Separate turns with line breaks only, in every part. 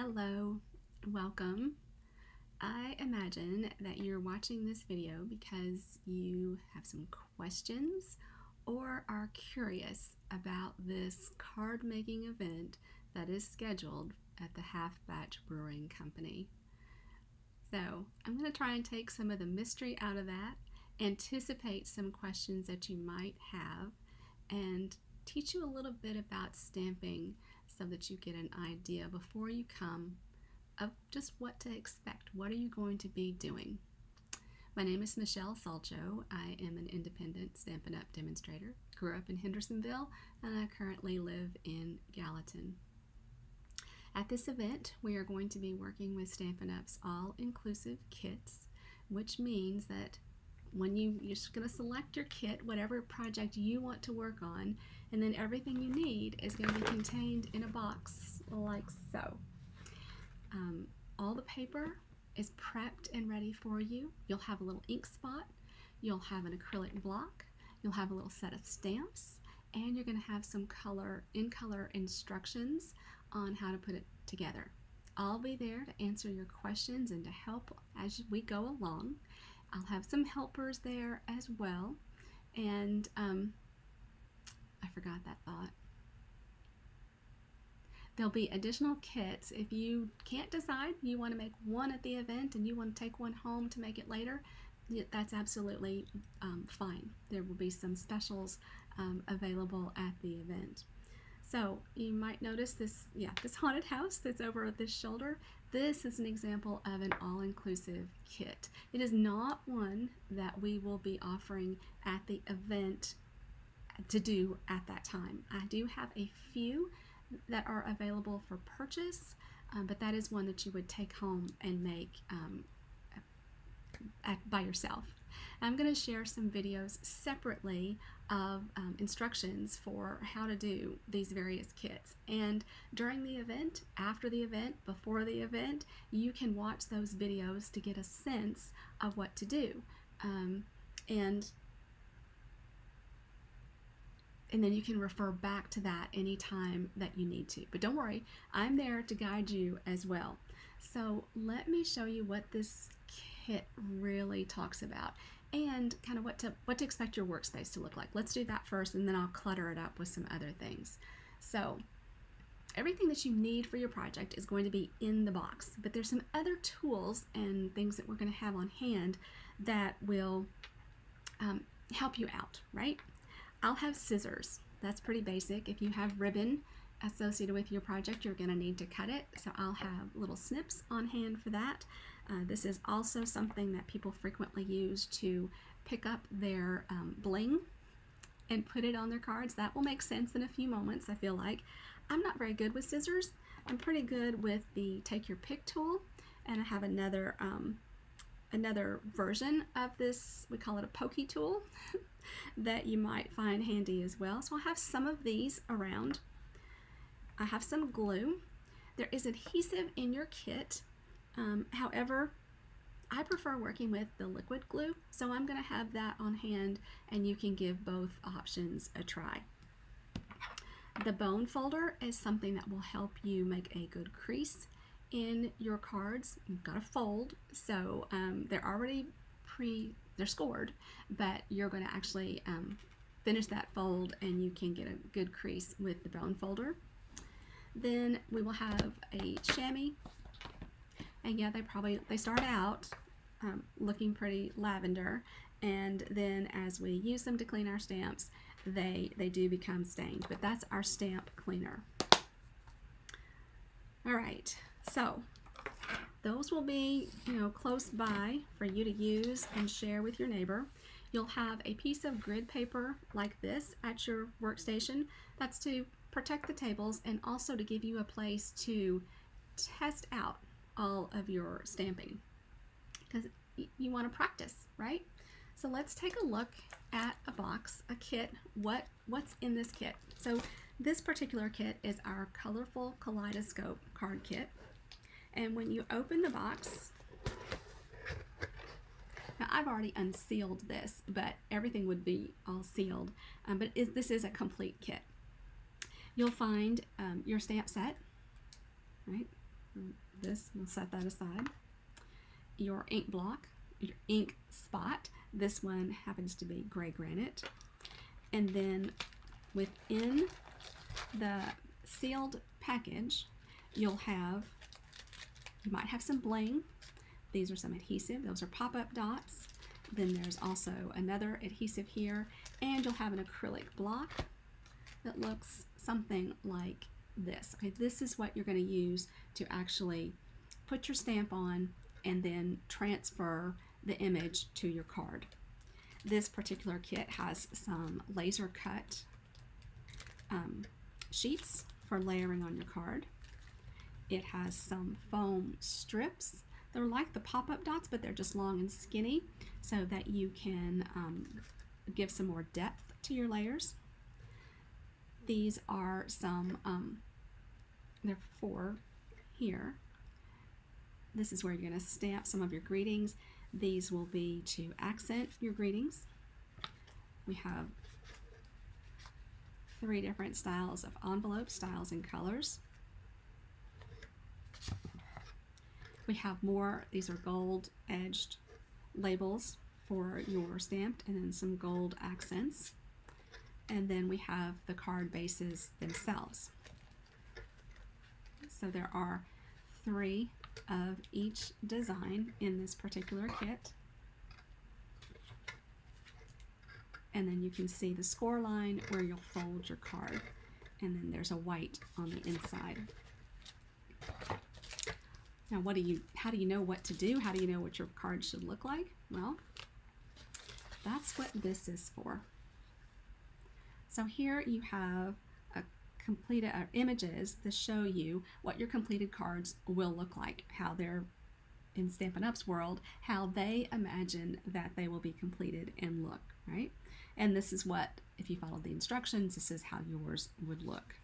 Hello, welcome. I imagine that you're watching this video because you have some questions or are curious about this card making event that is scheduled at the Half Batch Brewing Company. So I'm going to try and take some of the mystery out of that, anticipate some questions that you might have, and teach you a little bit about stamping so that you get an idea before you come of just what to expect. What are you going to be doing? My name is Michelle Salcho. I am an independent Stampin' Up! Demonstrator. Grew up in Hendersonville, and I currently live in Gallatin. At this event, we are going to be working with Stampin' Up's all-inclusive kits, which means that when you're just going to select your kit, whatever project you want to work on, and then everything you need is going to be contained in a box like so. All the paper is prepped and ready for you. You'll have a little ink spot, you'll have an acrylic block, you'll have a little set of stamps, and you're going to have some in-color instructions on how to put it together. I'll be there to answer your questions and to help as we go along. I'll have some helpers there as well, and I forgot that thought. There'll be additional kits. If you can't decide, you want to make one at the event and you want to take one home to make it later, that's absolutely fine. There will be some specials available at the event. So you might notice this haunted house that's over this shoulder. This is an example of an all-inclusive kit. It is not one that we will be offering at the event to do at that time. I do have a few that are available for purchase, but that is one that you would take home and make by yourself. I'm going to share some videos separately of instructions for how to do these various kits. And during the event, after the event, before the event, you can watch those videos to get a sense of what to do. And then you can refer back to that anytime that you need to. But don't worry, I'm there to guide you as well. So let me show you what this kit really talks about and kind of what to expect your workspace to look like. Let's do that first, and then I'll clutter it up with some other things. So everything that you need for your project is going to be in the box, but there's some other tools and things that we're going to have on hand that will help you out, right? I'll have scissors. That's pretty basic. If you have ribbon associated with your project, you're going to need to cut it. So I'll have little snips on hand for that. This is also something that people frequently use to pick up their bling and put it on their cards. That will make sense in a few moments, I feel like. I'm not very good with scissors. I'm pretty good with the take your pick tool, and I have another version of this, we call it a pokey tool, that you might find handy as well. So I'll have some of these around. I have some glue. There is adhesive in your kit. However, I prefer working with the liquid glue, so I'm going to have that on hand, and you can give both options a try. The bone folder is something that will help you make a good crease in your cards. You've got to fold, so they're already they're scored, but you're going to actually finish that fold and you can get a good crease with the bone folder. Then we will have a chamois, and yeah, they start out looking pretty lavender, and then as we use them to clean our stamps, they do become stained, but that's our stamp cleaner. All right, so those will be, close by for you to use and share with your neighbor. You'll have a piece of grid paper like this at your workstation. That's to protect the tables and also to give you a place to test out all of your stamping, because you want to practice, right? So let's take a look at a box, a kit. What's in this kit? So this particular kit is our colorful kaleidoscope card kit. And when you open the box, now I've already unsealed this, but everything would be all sealed. But this is a complete kit. You'll find your stamp set, right? This, we'll set that aside. Your ink block, your ink spot. This one happens to be gray granite. And then within the sealed package, you might have some bling. These are some adhesive. Those are pop-up dots. Then there's also another adhesive here, and you'll have an acrylic block that looks something like this. Okay, this is what you're going to use to actually put your stamp on and then transfer the image to your card. This particular kit has some laser cut sheets for layering on your card. It has some foam strips. They're like the pop-up dots, but they're just long and skinny so that you can give some more depth to your layers. These are some, there are 4 here. This is where you're going to stamp some of your greetings. These will be to accent your greetings. We have 3 different styles of envelope, styles and colors. We have more, these are gold edged labels for your stamped, and then some gold accents. And then we have the card bases themselves. So there are 3 of each design in this particular kit. And then you can see the score line where you'll fold your card. And then there's a white on the inside. Now, how do you know what to do? How do you know what your card should look like? Well, that's what this is for. So here you have completed images that show you what your completed cards will look like, how they're in Stampin' Up's world, how they imagine that they will be completed and look, right? And this is what, if you followed the instructions, this is how yours would look.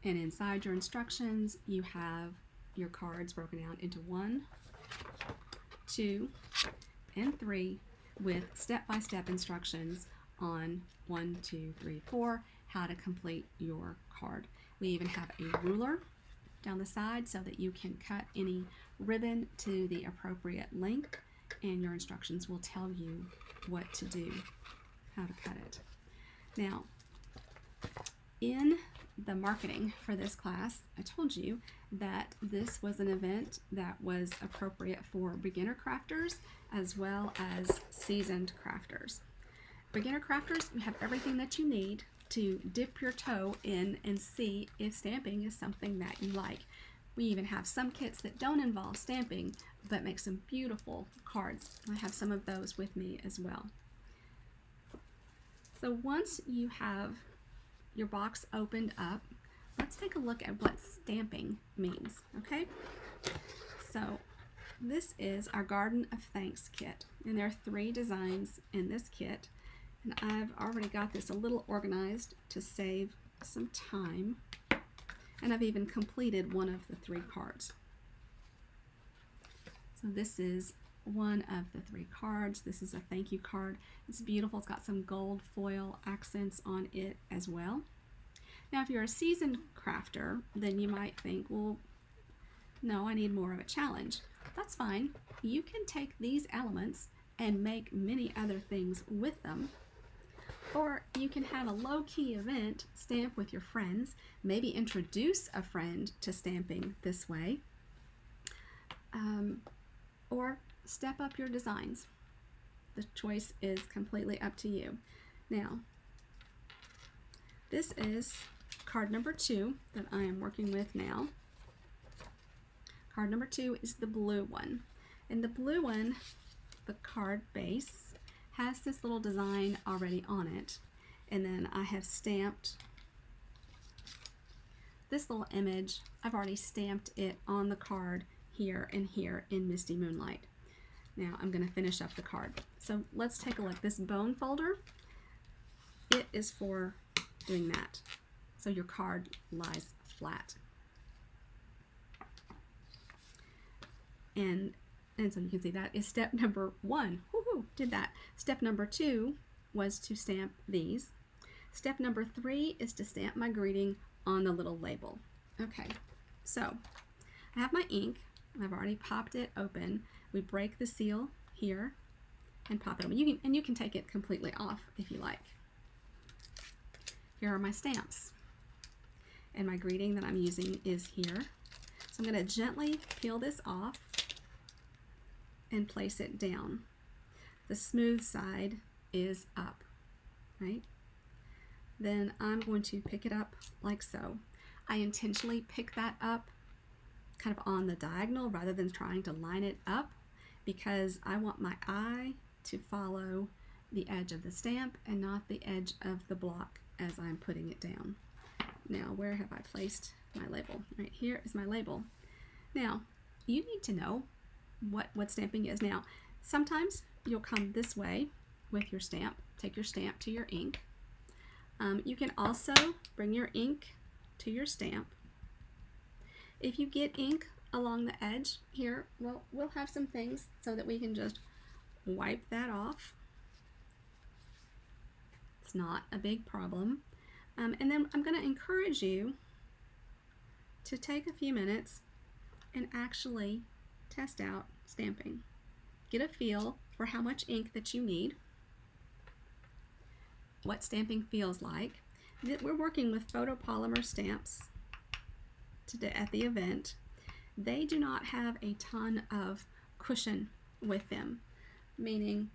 And inside your instructions, you have your cards broken out into 1, 2, and 3 with step-by-step instructions on 1, 2, 3, 4, how to complete your card. We even have a ruler down the side so that you can cut any ribbon to the appropriate length, and your instructions will tell you what to do, how to cut it. Now, in the marketing for this class, I told you that this was an event that was appropriate for beginner crafters as well as seasoned crafters. Beginner crafters, you have everything that you need to dip your toe in and see if stamping is something that you like. We even have some kits that don't involve stamping but make some beautiful cards. I have some of those with me as well. So once you have your box opened up, let's take a look at what stamping means, okay? So this is our Garden of Thanks kit, and there are 3 designs in this kit, and I've already got this a little organized to save some time, and I've even completed one of the 3 cards. So this is one of the 3 cards. This is a thank you card. It's beautiful. It's got some gold foil accents on it as well. Now, if you're a seasoned crafter, then you might think, well, no, I need more of a challenge. That's fine. You can take these elements and make many other things with them. Or you can have a low-key event, stamp with your friends, maybe introduce a friend to stamping this way, or step up your designs. The choice is completely up to you. Now, this is card number 2 that I am working with now. Card number 2 is the blue one. And the blue one, the card base, has this little design already on it. And then I have stamped this little image. I've already stamped it on the card here and here in Misty Moonlight. Now I'm going to finish up the card. So let's take a look. This bone folder, it is for doing that. So your card lies flat. And so you can see that is step number 1. Woohoo, did that. Step number 2 was to stamp these. Step number 3 is to stamp my greeting on the little label. Okay, So I have my ink. I've already popped it open. We break the seal here and pop it open. You can take it completely off if you like. Here are my stamps. And my greeting that I'm using is here. So I'm going to gently peel this off and place it down. The smooth side is up, right? Then I'm going to pick it up like so. I intentionally pick that up kind of on the diagonal rather than trying to line it up because I want my eye to follow the edge of the stamp and not the edge of the block as I'm putting it down. Now, where have I placed my label? Right here is my label. Now, you need to know what stamping is. Now, sometimes you'll come this way with your stamp. Take your stamp to your ink. You can also bring your ink to your stamp. If you get ink along the edge here, well, we'll have some things so that we can just wipe that off. It's not a big problem. And then I'm going to encourage you to take a few minutes and actually test out stamping. Get a feel for how much ink that you need, what stamping feels like. We're working with photopolymer stamps today at the event. They do not have a ton of cushion with them, meaning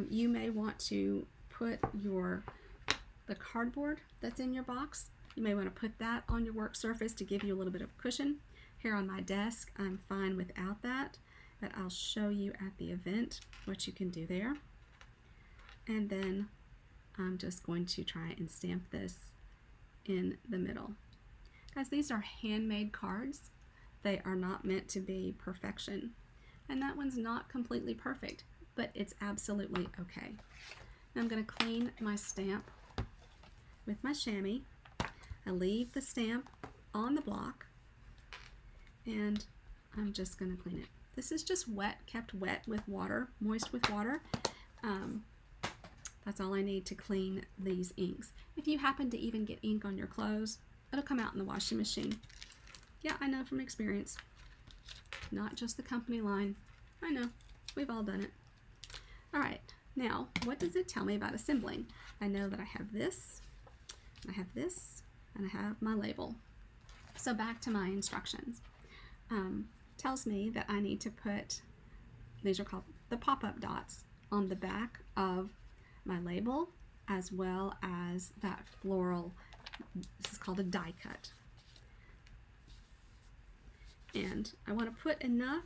you may want to put the cardboard that's in your box, you may want to put that on your work surface to give you a little bit of cushion. Here on my desk, I'm fine without that, but I'll show you at the event what you can do there. And then I'm just going to try and stamp this in the middle. Guys, these are handmade cards. They are not meant to be perfection. And that one's not completely perfect, but it's absolutely okay. Now I'm going to clean my stamp with my chamois. I leave the stamp on the block and I'm just going to clean it. This is just wet, kept wet with water, moist with water. That's all I need to clean these inks. If you happen to even get ink on your clothes, it'll come out in the washing machine. Yeah, I know from experience. Not just the company line. I know, we've all done it. All right, now what does it tell me about assembling? I know that I have this, and I have my label. So back to my instructions. Tells me that I need to put, these are called the pop-up dots, on the back of my label, as well as that floral, this is called a die cut. And I want to put enough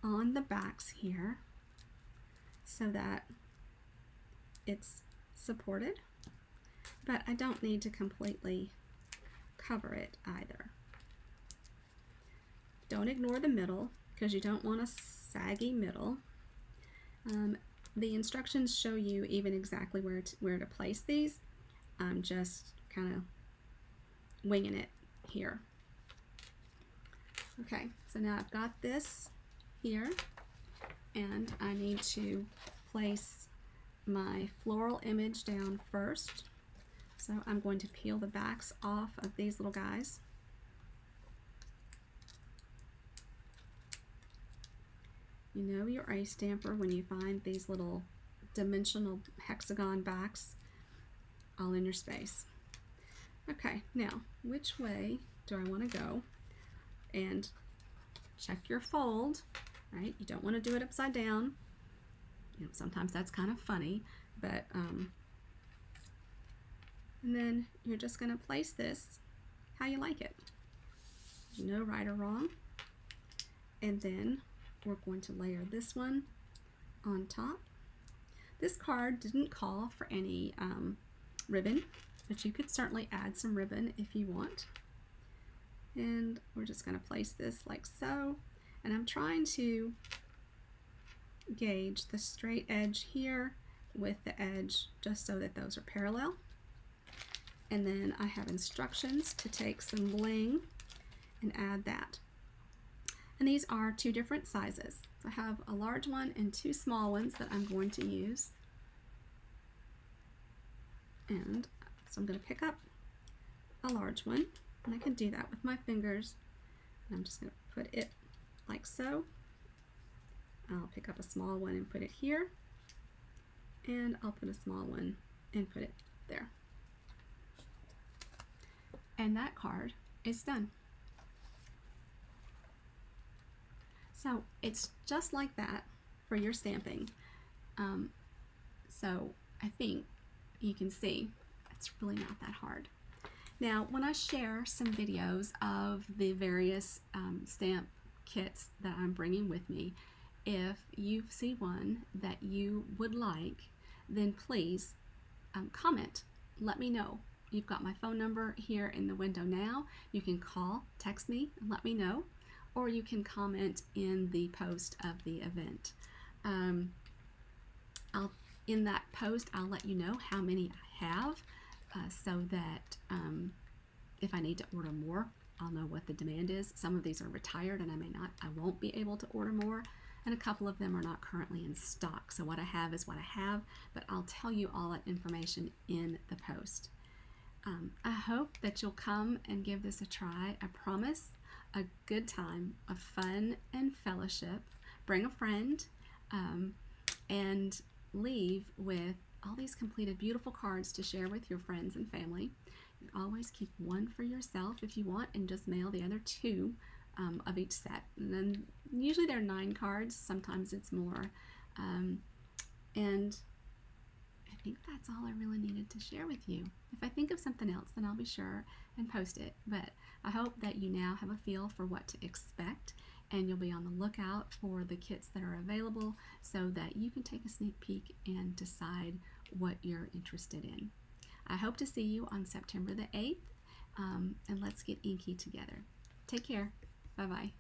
on the backs here so that it's supported, but I don't need to completely cover it either. Don't ignore the middle because you don't want a saggy middle. The instructions show you even exactly where to place these. I'm just kind of winging it here. Okay, so now I've got this here, and I need to place my floral image down first. So I'm going to peel the backs off of these little guys. You know you're a stamper when you find these little dimensional hexagon backs all in your space. Okay, now which way do I want to go? And check your fold, right? You don't want to do it upside down. You know, sometimes that's kind of funny, but and then you're just going to place this how you like it. There's no right or wrong. And then we're going to layer this one on top. This card didn't call for any ribbon, but you could certainly add some ribbon if you want. And we're just going to place this like so. And I'm trying to gauge the straight edge here with the edge just so that those are parallel. And then I have instructions to take some bling and add that. And these are two different sizes. I have a large one and two small ones that I'm going to use. And so I'm going to pick up a large one And I can do that with my fingers. And I'm just going to put it like so. I'll pick up a small one and put it here. And I'll put a small one and put it there. And that card is done. So it's just like that for your stamping. So I think you can see it's really not that hard. Now, when I share some videos of the various stamp kits that I'm bringing with me, if you see one that you would like, then please comment. Let me know. You've got my phone number here in the window now. You can call, text me, and let me know, or you can comment in the post of the event. In that post, I'll let you know how many I have, so that if I need to order more, I'll know what the demand is. Some of these are retired and I won't be able to order more, and a couple of them are not currently in stock. So what I have is what I have, but I'll tell you all that information in the post. I hope that you'll come and give this a try. I promise a good time of fun and fellowship. Bring a friend, and leave with all these completed beautiful cards to share with your friends and family. You can always keep one for yourself if you want and just mail the other 2 of each set. And then usually there are 9 cards, sometimes it's more. And I think that's all I really needed to share with you. If I think of something else, then I'll be sure and post it. But I hope that you now have a feel for what to expect, and you'll be on the lookout for the kits that are available so that you can take a sneak peek and decide what you're interested in. I hope to see you on September the 8th, and let's get inky together. Take care. Bye-bye.